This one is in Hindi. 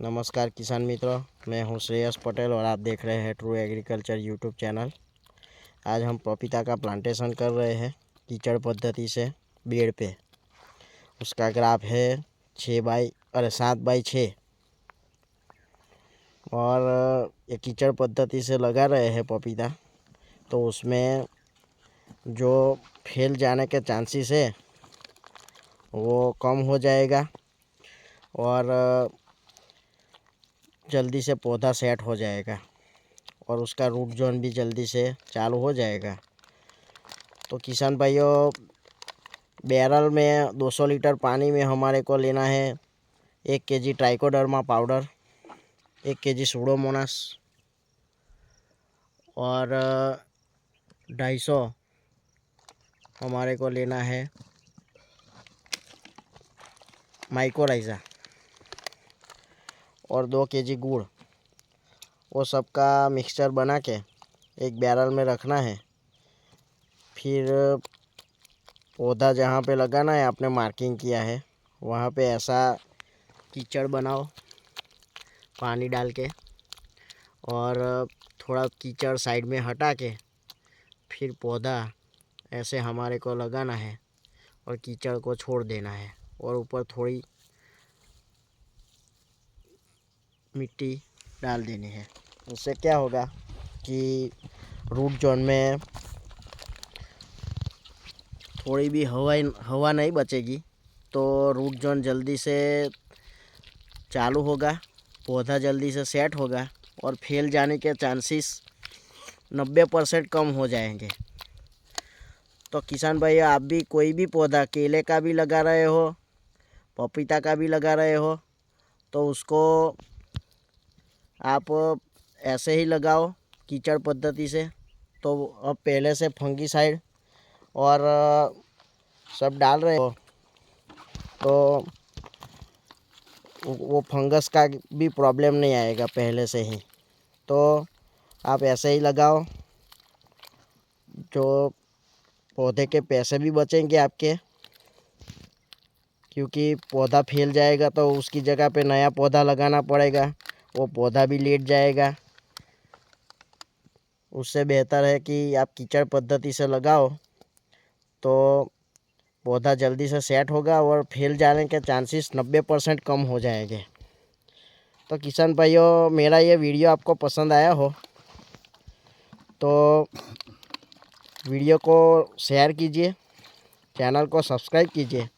नमस्कार किसान मित्रों, मैं हूं श्रेयस पटेल और आप देख रहे हैं ट्रू एग्रीकल्चर यूट्यूब चैनल। आज हम पपीता का प्लांटेशन कर रहे हैं कीचड़ पद्धति से बेड पे। उसका ग्राफ है 7x6 और ये कीचड़ पद्धति से लगा रहे हैं पपीता, तो उसमें जो फैल जाने के चांसेस है वो कम हो जाएगा और जल्दी से पौधा सेट हो जाएगा और उसका रूट जोन भी जल्दी से चालू हो जाएगा। तो किसान भाइयों, बैरल में 200 लीटर पानी में हमारे को लेना है 1 KG trichoderma powder, 1 KG Pseudomonas और 250 हमारे को लेना है माइकोराइज़ा और 2 केजी गुड़। वो सबका मिक्सचर बना के एक बैरल में रखना है। फिर पौधा जहाँ पे लगाना है आपने मार्किंग किया है वहाँ पे ऐसा कीचड़ बनाओ पानी डाल के, और थोड़ा कीचड़ साइड में हटा के फिर पौधा ऐसे हमारे को लगाना है और कीचड़ को छोड़ देना है और ऊपर थोड़ी मिट्टी डाल देनी है। उससे क्या होगा कि रूट जोन में थोड़ी भी हवा नहीं बचेगी, तो रूट जोन जल्दी से चालू होगा, पौधा जल्दी से सेट होगा और फैल जाने के चांसेस 90% कम हो जाएंगे। तो किसान भाई, आप भी कोई भी पौधा केले का भी लगा रहे हो, पपीता का भी लगा रहे हो, तो उसको आप ऐसे ही लगाओ कीचड़ पद्धति से। तो अब पहले से फंगीसाइड और सब डाल रहे हो तो वो फंगस का भी प्रॉब्लम नहीं आएगा पहले से ही। तो आप ऐसे ही लगाओ, जो पौधे के पैसे भी बचेंगे आपके, क्योंकि पौधा फैल जाएगा तो उसकी जगह पे नया पौधा लगाना पड़ेगा, वो पौधा भी लेट जाएगा। उससे बेहतर है कि आप कीचड़ पद्धति से लगाओ तो पौधा जल्दी से सेट होगा और फैल जाने के चांसेस 90% कम हो जाएंगे। तो किसान भाइयों, मेरा ये वीडियो आपको पसंद आया हो तो वीडियो को शेयर कीजिए, चैनल को सब्सक्राइब कीजिए